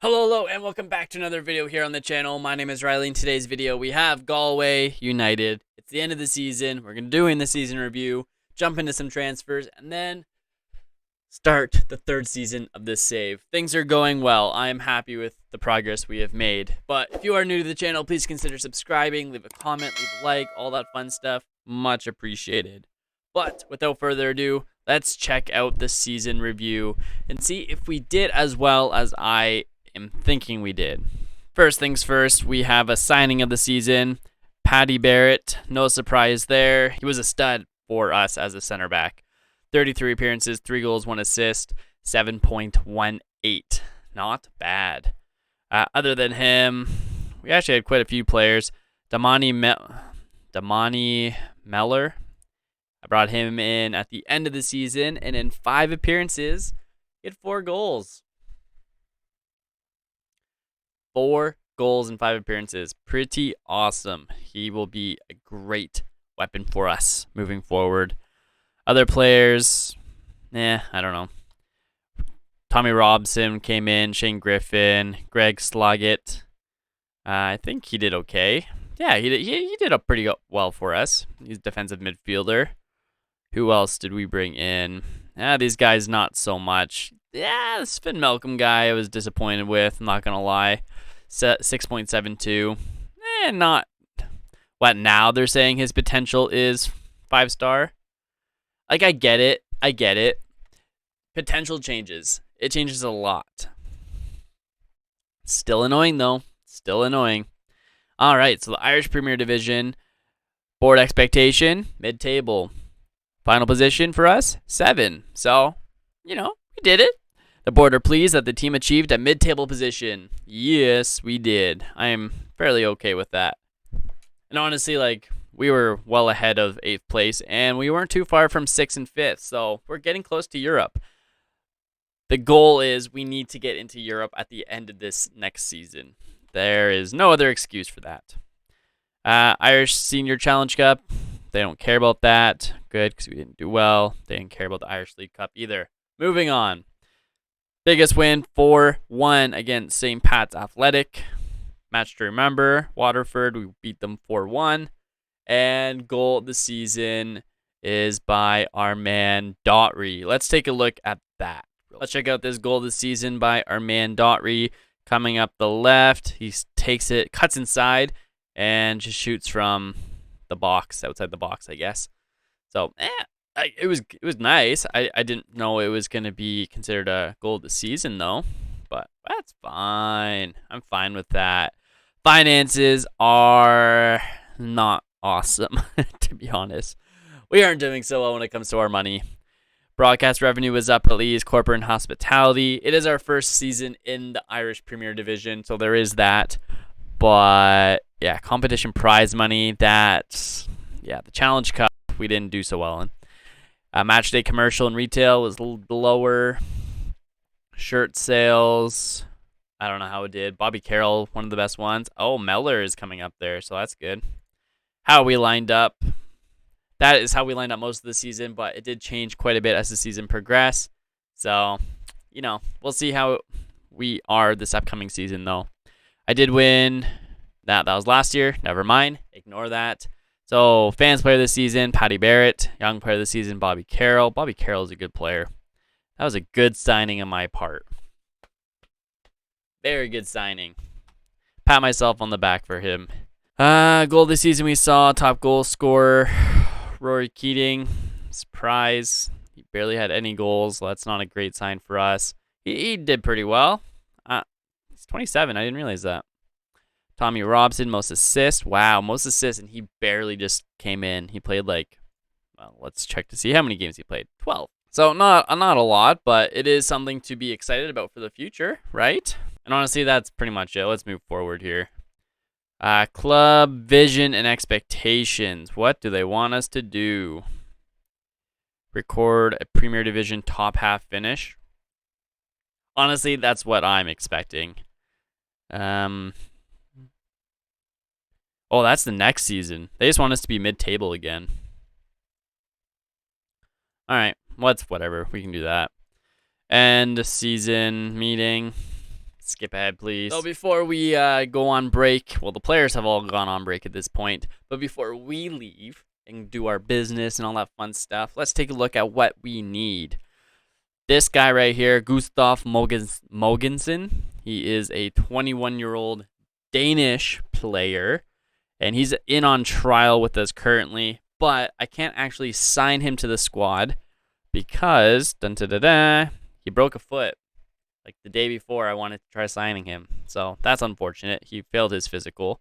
Hello, and welcome back to another video here on the channel. My name is Riley. In today's video, we have Galway United. It's the end of the season. We're going to doing the season review, jump into some transfers, and then start the third season of this save. Things are going well. I am happy with the progress we have made. But if you are new to the channel, please consider subscribing, leave a comment, leave a like, all that fun stuff. Much appreciated. But without further ado, let's check out the season review and see if we did as well as I am thinking we did. First things first, we have a signing of the season, Paddy Barrett. No surprise there. He was a stud for us as a center back. 33 appearances, 3 goals, 1 assist, 7.18. Not bad. Other than him, we actually had quite a few players. Damani Malloy. I brought him in at the end of the season, and in 5 appearances, he had 4 goals. 4 goals in 5 appearances. Pretty awesome. He will be a great weapon for us moving forward. Other players, I don't know. Tommy Robson came in, Shane Griffin, Greg Sloggett. I think he did okay. Yeah, he did up pretty well for us. He's a defensive midfielder. Who else did we bring in? These guys not so much. Yeah, the Finn Malcolm guy I was disappointed with, I'm not going to lie. 6.72. Not what now they're saying his potential is 5-star. Like, I get it. Potential changes. It changes a lot. Still annoying, though. Still annoying. All right, so the Irish Premier Division. Board expectation, mid-table. Final position for us, 7. So, we did it. The board are pleased that the team achieved a mid-table position. Yes, we did. I am fairly okay with that. And honestly, we were well ahead of 8th place, and we weren't too far from 6th and 5th, so we're getting close to Europe. The goal is we need to get into Europe at the end of this next season. There is no other excuse for that. Irish Senior Challenge Cup, they don't care about that. Good, because we didn't do well. They didn't care about the Irish League Cup either. Moving on. Biggest win, 4-1 against St. Pat's Athletic. Match to remember, Waterford, we beat them 4-1. And goal of the season is by our man Daughtry. Let's take a look at that. Let's check out this goal of the season by our man Daughtry. Coming up the left, he takes it, cuts inside, and just shoots from the box, outside the box, I guess. So, it was nice. I didn't know it was going to be considered a goal of the season, though. But that's fine. I'm fine with that. Finances are not awesome, to be honest. We aren't doing so well when it comes to our money. Broadcast revenue was up at least. Corporate and hospitality. It is our first season in the Irish Premier Division, so there is that. But, yeah, competition prize money, the Challenge Cup, we didn't do so well in. Match day commercial and retail was a little lower. Shirt sales, I don't know how it did. Bobby Carroll, one of the best ones. Oh, Mellor is coming up there, so that's good. How we lined up. That is how we lined up most of the season, but it did change quite a bit as the season progressed. So, we'll see how we are this upcoming season, though. I did win. That was last year. Never mind. Ignore that. So, fans player of the season, Paddy Barrett. Young player of the season, Bobby Carroll. Bobby Carroll is a good player. That was a good signing on my part. Very good signing. Pat myself on the back for him. Goal of the season we saw, top goal scorer, Rory Keating. Surprise. He barely had any goals, so that's not a great sign for us. He did pretty well. He's 27. I didn't realize that. Tommy Robson, most assists. Wow, most assists, and he barely just came in. He played let's check to see how many games he played. 12. So not a lot, but it is something to be excited about for the future, right? And honestly, that's pretty much it. Let's move forward here. Club vision and expectations. What do they want us to do? Record a Premier Division top half finish. Honestly, that's what I'm expecting. Oh, that's the next season. They just want us to be mid-table again. All right, whatever. We can do that. End season meeting. skip ahead, please. So before we go on break, well, the players have all gone on break at this point, but before we leave and do our business and all that fun stuff, let's take a look at what we need. This guy right here, Gustav Mogensen, he is a 21-year-old Danish player, and he's in on trial with us currently, but I can't actually sign him to the squad because he broke a foot. Like the day before, I wanted to try signing him, so that's unfortunate. He failed his physical.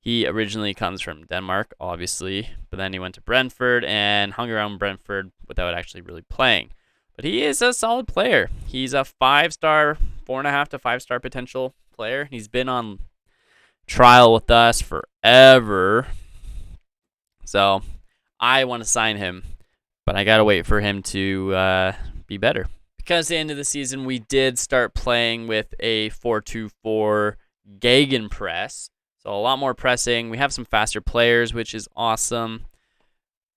He originally comes from Denmark, obviously, but then he went to Brentford and hung around Brentford without actually really playing. But he is a solid player. He's a 5-star, 4.5 to 5-star potential player. He's been on trial with us forever. So I want to sign him, but I got to wait for him to be better. Because at the end of the season, we did start playing with a 4-2-4 gegenpress. So a lot more pressing. We have some faster players, which is awesome.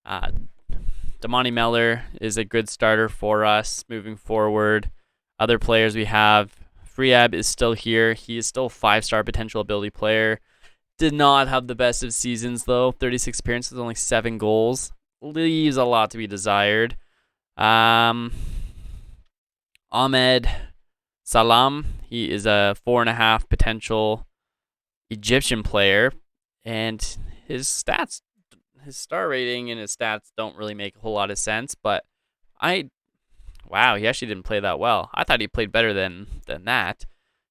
Damani Meller is a good starter for us moving forward. Other players we have, Friab is still here. He is still a 5-star potential ability player. Did not have the best of seasons, though. 36 appearances, only 7 goals. Leaves a lot to be desired. Ahmed Salam, he is a 4.5 potential Egyptian player, and his star rating and his stats don't really make a whole lot of sense, but wow, he actually didn't play that well. I thought he played better than that.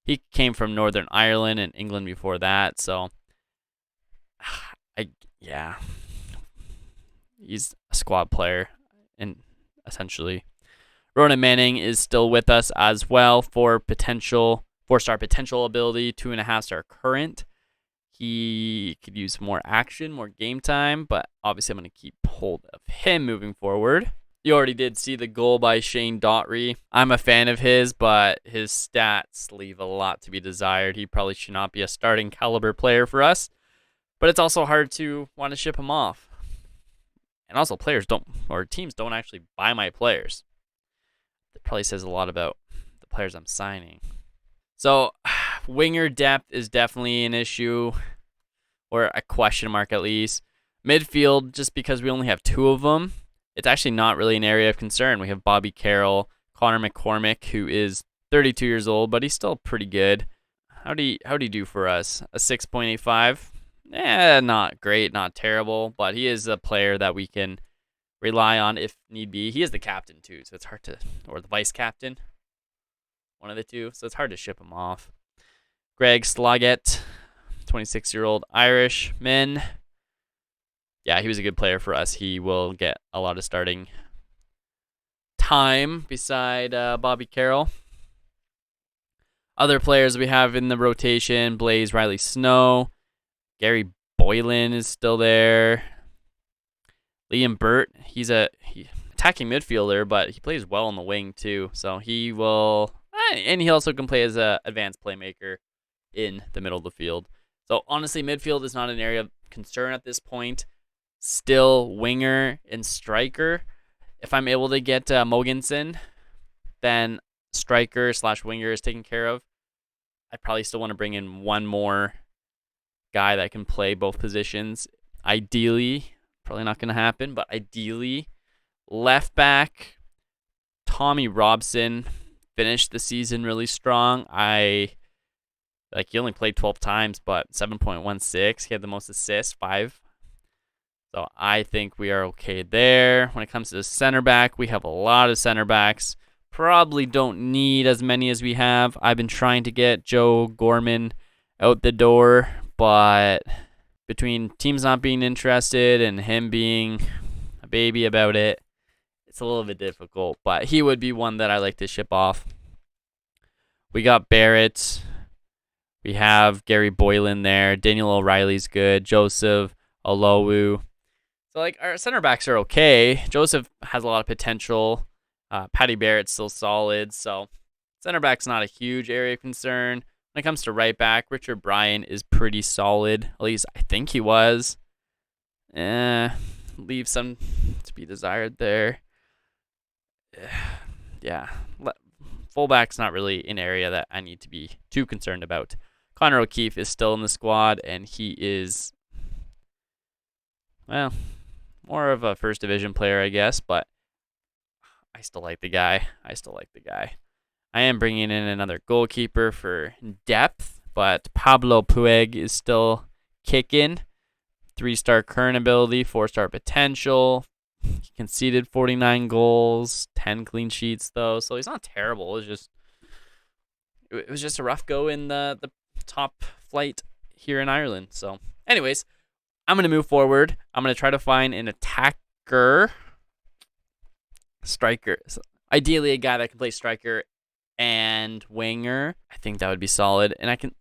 He came from Northern Ireland and England before that, so he's a squad player, and essentially Ronan Manning is still with us as well for 4-star potential ability, 2.5-star current. He could use more action, more game time, but obviously I'm going to keep hold of him moving forward. You already did see the goal by Shane Daughtry. I'm a fan of his, but his stats leave a lot to be desired. He probably should not be a starting caliber player for us, but it's also hard to want to ship him off. And also teams don't actually buy my players. That probably says a lot about the players I'm signing. So winger depth is definitely an issue, or a question mark at least. Midfield, just because we only have 2 of them, it's actually not really an area of concern. We have Bobby Carroll, Connor McCormick, who is 32 years old, but he's still pretty good. How'd he do for us? A 6.85? Not great, not terrible, but he is a player that we can rely on if need be. He is the captain too, so it's hard to, or the vice captain, one of the two, so it's hard to ship him off. Greg Sloggett, 26-year-old Irishman. Yeah, he was a good player for us. He will get a lot of starting time beside Bobby Carroll. Other players we have in the rotation, Blaze Riley Snow. Gary Boylan is still there. Liam Burt, he's attacking midfielder, but he plays well on the wing too. So he will, and he also can play as an advanced playmaker in the middle of the field. So honestly, midfield is not an area of concern at this point. Still winger and striker. If I'm able to get Mogensen, then striker/winger is taken care of. I probably still want to bring in one more guy that can play both positions. Ideally, probably not going to happen, but ideally, left back Tommy Robson finished the season really strong. He only played 12 times, but 7.16. He had the most assists, 5. So I think we are okay there. When it comes to the center back, we have a lot of center backs. Probably don't need as many as we have. I've been trying to get Joe Gorman out the door, but between teams not being interested and him being a baby about it, it's a little bit difficult. But he would be one that I like to ship off. We got Barrett. We have Gary Boylan there. Daniel O'Reilly's good. Joseph Olowu. So, our center backs are okay. Joseph has a lot of potential. Paddy Barrett's still solid. So, center back's not a huge area of concern. When it comes to right back, Richard Bryan is pretty solid. At least I think he was. Leave some to be desired there. Yeah. fullback's not really an area that I need to be too concerned about. Connor O'Keefe is still in the squad, and he is, well, more of a first division player, I guess, but I still like the guy. I am bringing in another goalkeeper for depth, but Pablo Puig is still kicking. 3-star current ability, 4-star potential. He conceded 49 goals, 10 clean sheets though, so he's not terrible. It was just a rough go in the top flight here in Ireland. So, anyways, I'm gonna move forward. I'm gonna try to find an striker. So ideally, a guy that can play striker and winger. I think that would be solid. And I'm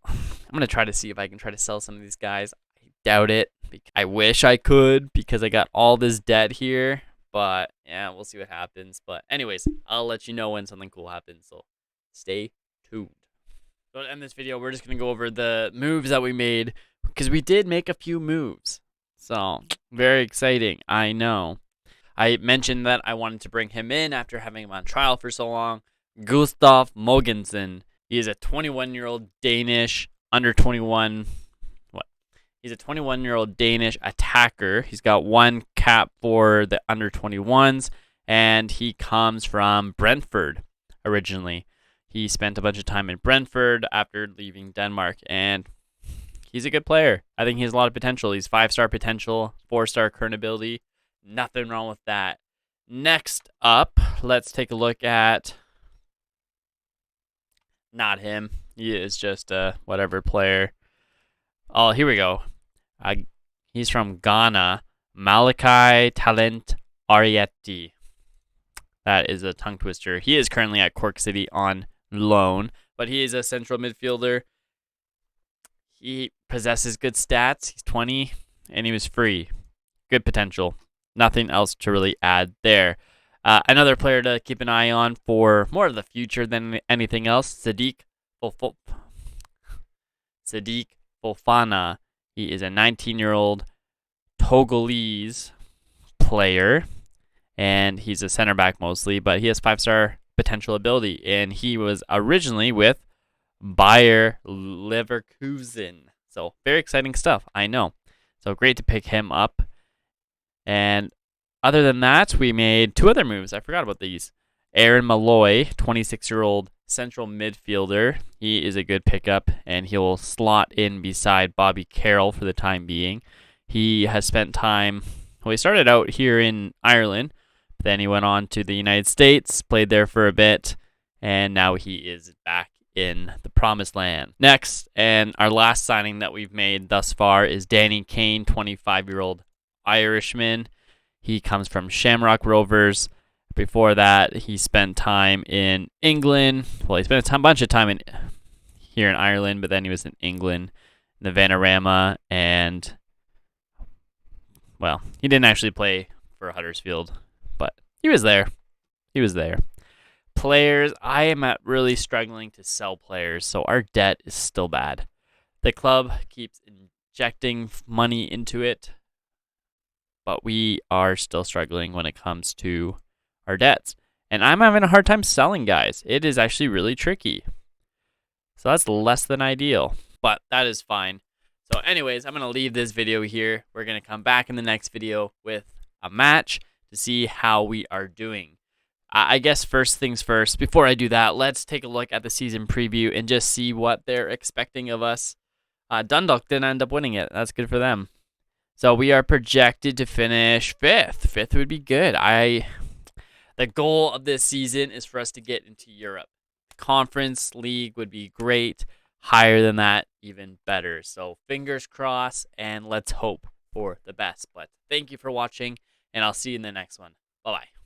gonna try to see if I can try to sell some of these guys. I doubt it. I wish I could because I got all this debt here. But yeah, we'll see what happens. But anyways, I'll let you know when something cool happens. So stay tuned. So to end this video, we're just gonna go over the moves that we made because we did make a few moves. So very exciting. I know. I mentioned that I wanted to bring him in after having him on trial for so long. Gustav Mogensen. He is a 21-year-old Danish under 21. He's a 21-year-old Danish attacker. He's got 1 cap for the under 21s, and he comes from Brentford originally. He spent a bunch of time in Brentford after leaving Denmark, and he's a good player. I think he has a lot of potential. He's 5-star potential, 4-star current ability. Nothing wrong with that. Next up, let's take a look at not him. He is just a whatever player. Oh, here we go. He's from Ghana. Malachi Talent Arieti. That is a tongue twister. He is currently at Cork City on loan, but he is a central midfielder. He possesses good stats. He's 20, and he was free. Good potential. Nothing else to really add there. Another player to keep an eye on for more of the future than anything else, Sadiq Fofana. He is a 19-year-old Togolese player, and he's a center back mostly, but he has 5-star potential ability, and he was originally with Bayer Leverkusen. So very exciting stuff, I know. So great to pick him up. And other than that, we made 2 other moves. I forgot about these. Aaron Malloy, 26-year-old central midfielder. He is a good pickup, and he'll slot in beside Bobby Carroll for the time being. He has spent time, well, he started out here in Ireland, but then he went on to the United States, played there for a bit, and now he is back in the promised land. Next, and our last signing that we've made thus far is Danny Kane, 25-year-old Irishman. He comes from Shamrock Rovers. Before that, he spent time in England. Well, he spent a bunch of time here in Ireland, but then he was in England, in the Vanarama, and, well, he didn't actually play for Huddersfield, but he was there. Players, I am really struggling to sell players, so our debt is still bad. The club keeps injecting money into it, but we are still struggling when it comes to our debts. And I'm having a hard time selling guys. It is actually really tricky. So that's less than ideal, but that is fine. So anyways, I'm going to leave this video here. We're going to come back in the next video with a match to see how we are doing. I guess first things first, before I do that, let's take a look at the season preview and just see what they're expecting of us. Dundalk didn't end up winning it. That's good for them. So we are projected to finish 5th. 5th would be good. The goal of this season is for us to get into Europe. Conference League would be great. Higher than that, even better. So fingers crossed, and let's hope for the best. But thank you for watching, and I'll see you in the next one. Bye-bye.